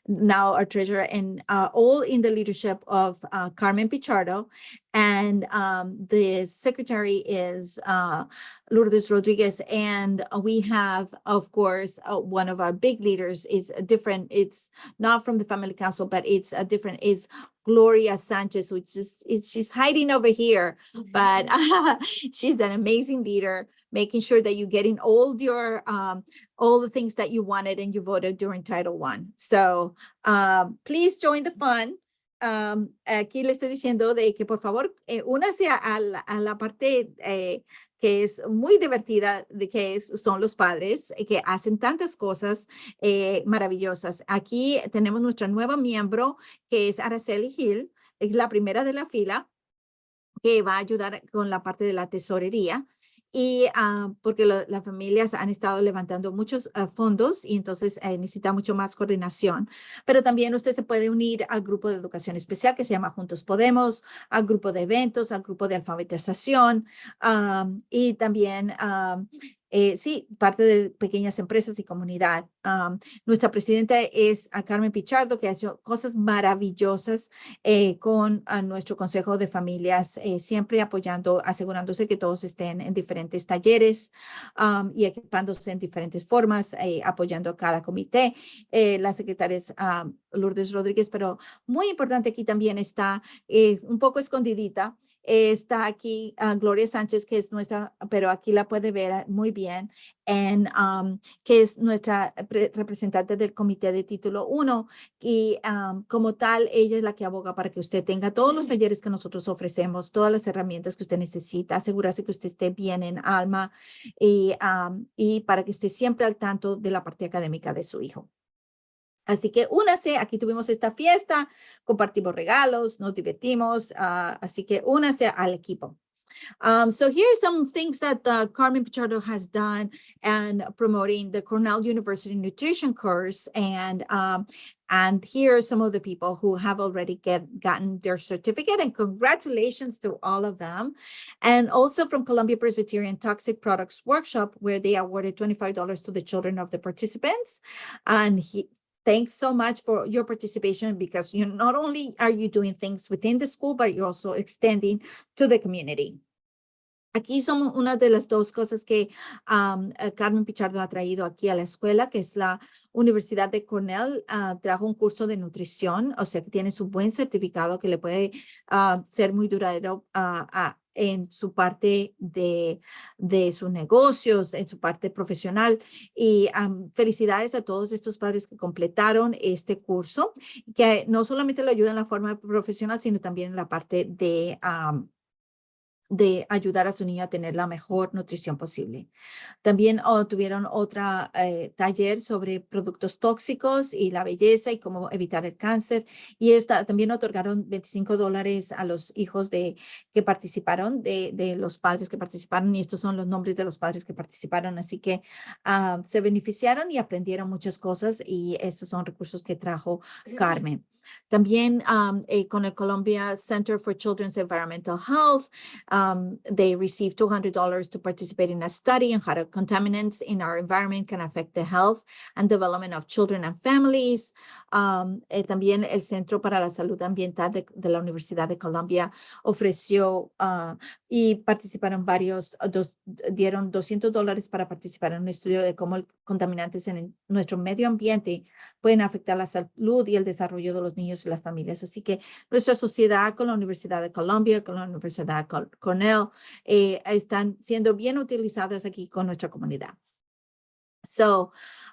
now our treasurer, and all in the leadership of Carmen Pichardo, and the secretary is Lourdes Rodriguez, and we have, of course, one of our big leaders is a different. It's not from the family council, but it's a different. Is Gloria Sanchez, which is she's hiding over here, but she's an amazing leader, making sure that you're getting all the things that you wanted and you voted during Title I. So please join the fun. Aquí le estoy diciendo de que por favor únase a la parte que es muy divertida, de que son los padres que hacen tantas cosas maravillosas. Aquí tenemos nuestra nueva miembro, que es Araceli Hill, es la primera de la fila, que va a ayudar con la parte de la tesorería. Y porque las familias han estado levantando muchos fondos y entonces necesita mucho más coordinación. Pero también usted se puede unir al grupo de educación especial que se llama Juntos Podemos, al grupo de eventos, al grupo de alfabetización y también sí, parte de pequeñas empresas y comunidad. Nuestra presidenta es Carmen Pichardo, que ha hecho cosas maravillosas con nuestro Consejo de Familias, siempre apoyando, asegurándose que todos estén en diferentes talleres y equipándose en diferentes formas, apoyando a cada comité. La secretaria es Lourdes Rodríguez, pero muy importante aquí también está un poco escondidita. Está aquí Gloria Sánchez, que es nuestra, pero aquí la puede ver muy bien, que es nuestra representante del comité de título 1 y como tal, ella es la que aboga para que usted tenga todos los talleres que nosotros ofrecemos, todas las herramientas que usted necesita, asegurarse que usted esté bien en alma y para que esté siempre al tanto de la parte académica de su hijo. Así que únase, aquí tuvimos esta fiesta, compartimos regalos, nos divertimos, así que únase al equipo. So here are some things that Carmen Pichardo has done and promoting the Cornell University nutrition course. And here are some of the people who have already gotten their certificate, and congratulations to all of them. And also from Columbia Presbyterian Toxic Products Workshop, where they awarded $25 to the children of the participants. And thanks so much for your participation, because you not only are you doing things within the school, but you're also extending to the community. Aquí son una de las dos cosas que Carmen Pichardo ha traído aquí a la escuela, que es la Universidad de Cornell. Trajo un curso de nutrición, o sea que tiene su buen certificado que le puede ser muy duradero en su parte de sus negocios, en su parte profesional. Y felicidades a todos estos padres que completaron este curso, que no solamente le ayuda en la forma profesional, sino también en la parte de ayudar a su niño a tener la mejor nutrición posible. También tuvieron otra taller sobre productos tóxicos y la belleza y cómo evitar el cáncer. Y ellos también otorgaron $25 a los hijos que participaron, de los padres que participaron. Y estos son los nombres de los padres que participaron. Así que se beneficiaron y aprendieron muchas cosas. Y estos son recursos que trajo Carmen. También con el Columbia Center for Children's Environmental Health, they received $200 to participate in a study on how contaminants in our environment can affect the health and development of children and families. También el Centro para la Salud Ambiental de la Universidad de Columbia ofreció y participaron dieron $200 para participar en un estudio de cómo contaminantes en nuestro medio ambiente pueden afectar la salud y el desarrollo de los niños y las familias. Así que nuestra sociedad con la Universidad de Columbia, con la Universidad de Cornell, están siendo bien utilizadas aquí con nuestra comunidad. So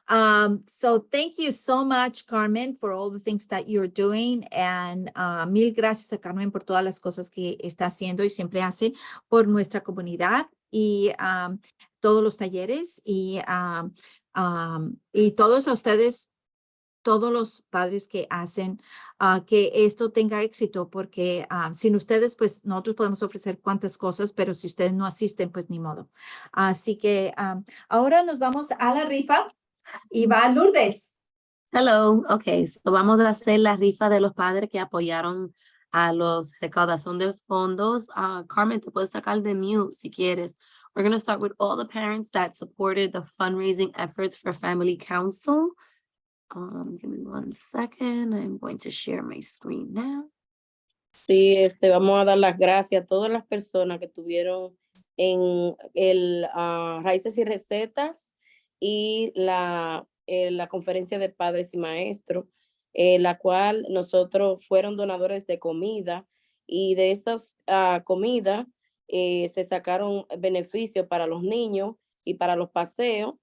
thank you so much, Carmen, for all the things that you're doing. And mil gracias a Carmen por todas las cosas que está haciendo y siempre hace por nuestra comunidad y todos los talleres y todos a ustedes, todos los padres que hacen que esto tenga éxito, porque sin ustedes, pues nosotros podemos ofrecer cuantas cosas, pero si ustedes no asisten, pues ni modo. Así que ahora nos vamos a la rifa y va Lourdes.
Hello, okay, so vamos a hacer la rifa de los padres que apoyaron a los recaudación de fondos. Carmen, te puedes sacar de mute si quieres, We're going to start with all the parents that supported the fundraising efforts for Family Council. Give me 1 second. I'm going to share my screen now.
Sí, vamos a dar las gracias a todas las personas que tuvieron en el Raíces y Recetas y la conferencia de padres y maestros, la cual nosotros fueron donadores de comida y de esas comidas se sacaron beneficios para los niños y para los paseos.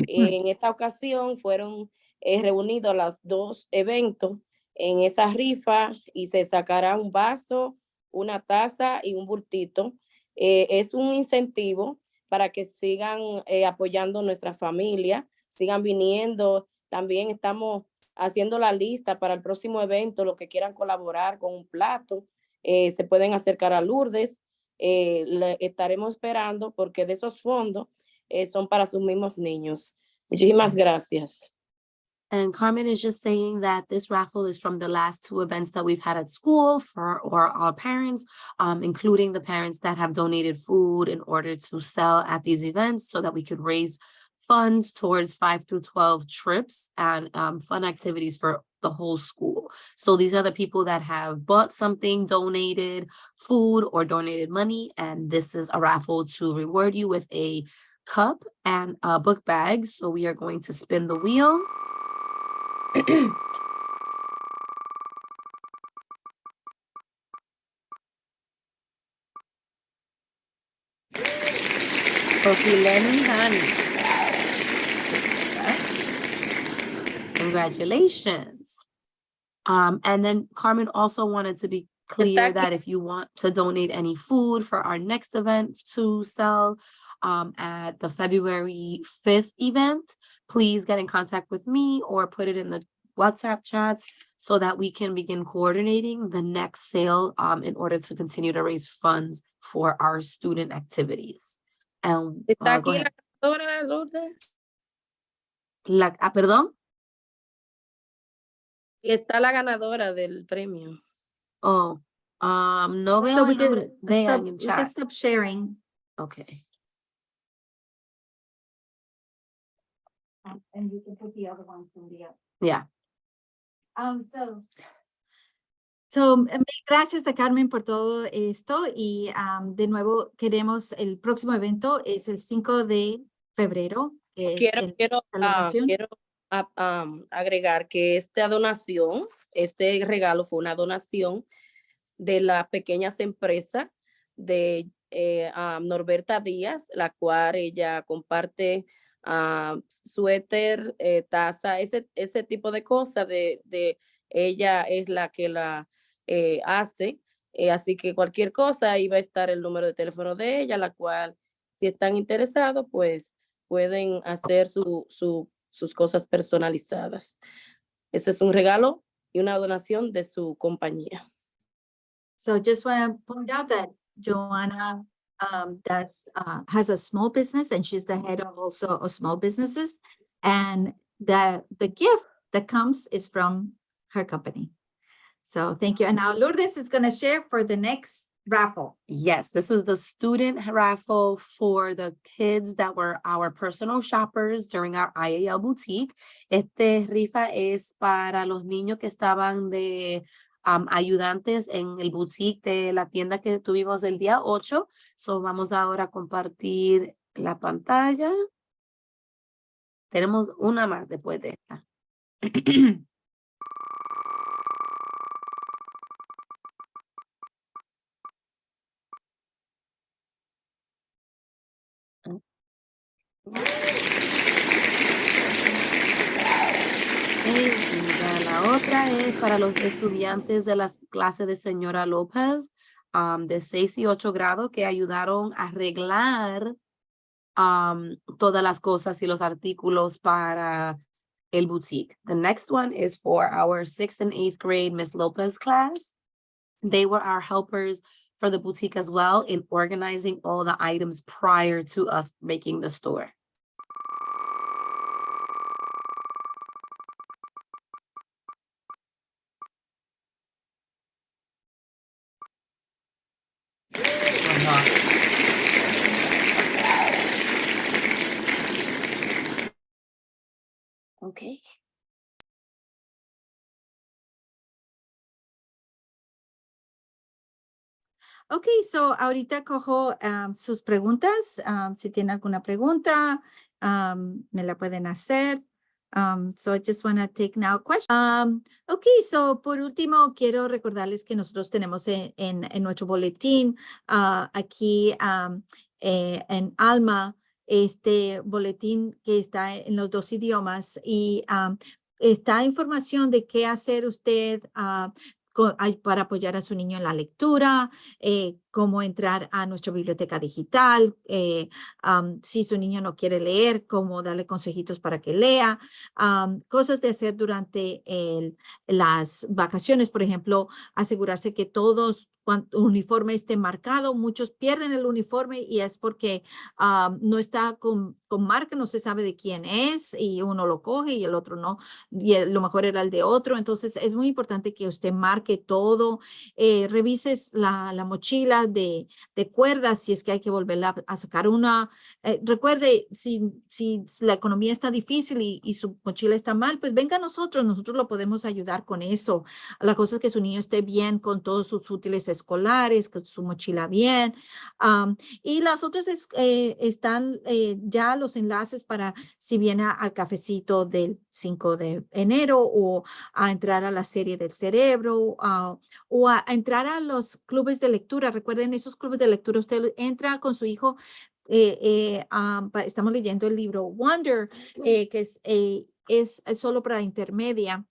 En esta ocasión fueron reunidos los 2 eventos en esa rifa y se sacará un vaso, una taza y un bultito. Es un incentivo para que sigan apoyando nuestra familia, sigan viniendo. También estamos haciendo la lista para el próximo evento, los que quieran colaborar con un plato, se pueden acercar a Lourdes. Le estaremos esperando porque de esos fondos son para sus mismos niños. Muchísimas gracias.
And Carmen is just saying that this raffle is from the last 2 events that we've had at school for our parents, including the parents that have donated food in order to sell at these events so that we could raise funds towards 5 through 12 trips and fun activities for the whole school. So these are the people that have bought something, donated food or donated money, and this is a raffle to reward you with a cup and a book bag. So we are going to spin the wheel. Lenny Honey. Congratulations. And then Carmen also wanted to be clear that if you want to donate any food for our next event to sell at the February 5th event, please get in contact with me or put it in the WhatsApp chats so that we can begin coordinating the next sale in order to continue to raise funds for our student activities. And
¿Está
go
aquí
ahead.
la ganadora, Lourdes?
Perdón.
Y está la ganadora del premio.
Oh, no
So
veo
we
el nombre
can
de ella
stop,
en el
we can
chat.
stop sharing.
Okay.
And you can put the other ones in the.
Yeah.
Gracias a Carmen por todo esto y de nuevo queremos, el próximo evento es el 5 de febrero, que es
Quiero
celebración.
agregar que esta donación, este regalo fue una donación de las pequeñas empresas de Norberta Díaz, la cual ella comparte suéter, taza, ese tipo de cosas de ella es la que la hace, así que cualquier cosa ahí va a estar el número de teléfono de ella, la cual si están interesados pues pueden hacer sus cosas personalizadas. Ese es un regalo y una donación de su compañía.
So just want to point out that Joanna has a small business and she's the head of also of small businesses. And the gift that comes is from her company. So thank you. And now Lourdes is going to share for the next raffle.
Yes, this is the student raffle for the kids that were our personal shoppers during our IAL boutique. Este rifa es para los niños que estaban de ayudantes en el boutique de la tienda que tuvimos el día 8. So vamos ahora a compartir la pantalla. Tenemos una más después de esta. La otra es para los estudiantes de la clase de señora López de 6 y 8 grados que ayudaron a arreglar todas las cosas y los artículos para el boutique. The next one is for our 6th and 8th grade Miss Lopez class. They were our helpers for the boutique as well in organizing all the items prior to us making the store. Okay.
Ok, so ahorita cojo sus preguntas. Si tienen alguna pregunta, me la pueden hacer. So I just want to take now questions. Ok, so por último, quiero recordarles que nosotros tenemos en nuestro boletín aquí en Alma, este boletín que está en los dos idiomas y está información de qué hacer usted para apoyar a su niño en la lectura, cómo entrar a nuestra biblioteca digital, si su niño no quiere leer, cómo darle consejitos para que lea, cosas de hacer durante las vacaciones, por ejemplo, asegurarse que todos uniforme esté marcado. Muchos pierden el uniforme y es porque no está con marca, no se sabe de quién es y uno lo coge y el otro no, y lo mejor era el de otro. Entonces es muy importante que usted marque todo, revises la mochila de cuerdas si es que hay que volverla a sacar una. Recuerde, si la economía está difícil y su mochila está mal, pues venga a nosotros lo podemos ayudar con eso. La cosa es que su niño esté bien con todos sus útiles escolares, con su mochila bien. Y las otras están ya los enlaces para si viene al cafecito del 5 de enero o a entrar a la serie del cerebro o a entrar a los clubes de lectura. Recuerden, esos clubes de lectura, usted entra con su hijo. Estamos leyendo el libro Wonder, que es solo para intermedia.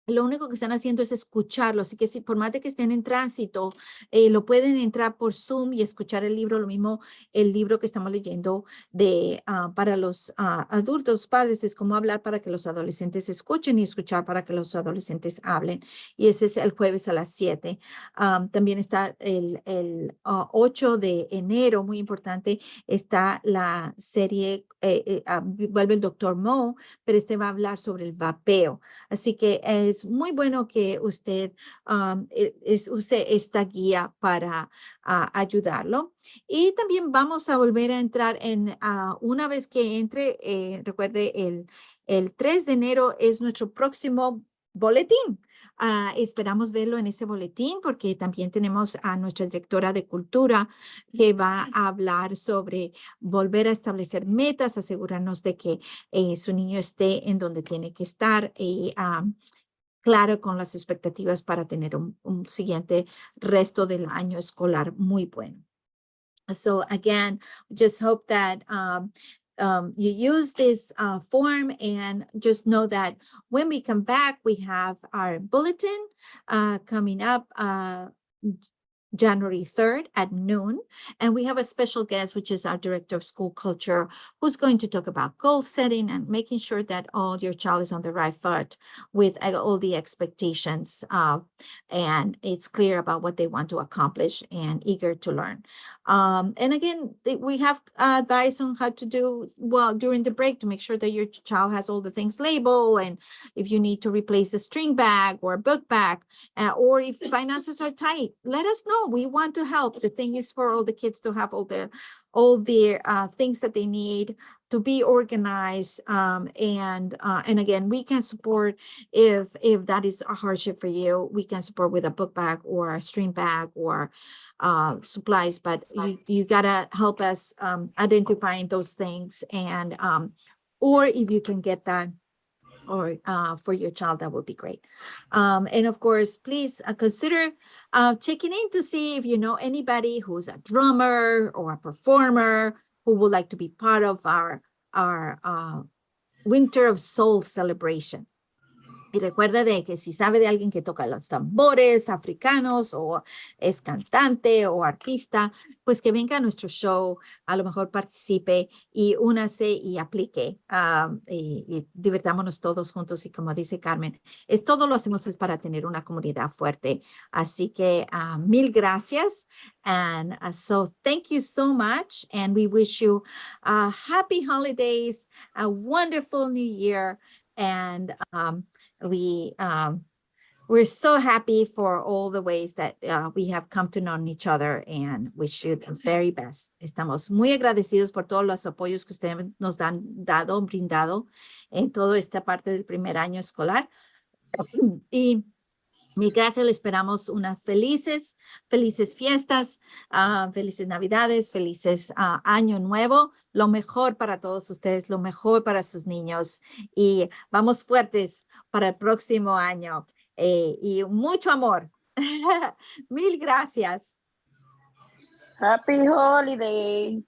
Lo único que están haciendo es escucharlo, así que si por más de que estén en tránsito, lo pueden entrar por Zoom y escuchar el libro, lo mismo el libro que estamos leyendo para los adultos, padres, es cómo hablar para que los adolescentes escuchen y escuchar para que los adolescentes hablen. Y ese es el jueves a las 7. También está el 8 de enero, muy importante, está la serie, vuelve el doctor Mo, pero este va a hablar sobre el vapeo. Así que es muy bueno que usted use esta guía para ayudarlo. Y también vamos a volver a entrar una vez que entre, recuerde, el 3 de enero es nuestro próximo boletín. Esperamos verlo en ese boletín porque también tenemos a nuestra directora de cultura que va a hablar sobre volver a establecer metas, asegurarnos de que su niño esté en donde tiene que estar y claro con las expectativas para tener un siguiente resto del año escolar muy bueno. So again, just hope that you use this form and just know that when we come back, we have our bulletin coming up January 3rd at noon. And we have a special guest, which is our director of school culture, who's going to talk about goal setting and making sure that all your child is on the right foot with all the expectations and it's clear about what they want to accomplish and eager to learn. And again, we have advice on how to do well during the break to make sure that your child has all the things labeled, and if you need to replace the string bag or book bag, or if finances are tight, let us know. We want to help. The thing is for all the kids to have all the things that they need to be organized. And again, we can support if that is a hardship for you. We can support with a book bag or a string bag or supplies, but you gotta help us identifying those things, and or if you can get that or for your child, that would be great. And of course, please consider checking in to see if you know anybody who's a drummer or a performer who would like to be part of our Winter of Soul celebration. Y recuerda de que si sabe de alguien que toca los tambores africanos o es cantante o artista, pues que venga a nuestro show, a lo mejor participe y únase y aplique y divirtámonos todos juntos. Y como dice Carmen, todo lo hacemos es para tener una comunidad fuerte. Así que mil gracias. And so thank you so much. And we wish you happy holidays, a wonderful new year. And we we're so happy for all the ways that we have come to know each other and wish you the very best. Estamos muy agradecidos por todos los apoyos que ustedes nos han brindado en toda esta parte del primer año escolar. Y mi gracias, le esperamos unas felices fiestas, felices Navidades, felices Año Nuevo, lo mejor para todos ustedes, lo mejor para sus niños y vamos fuertes para el próximo año y mucho amor. Mil gracias.
Happy holidays.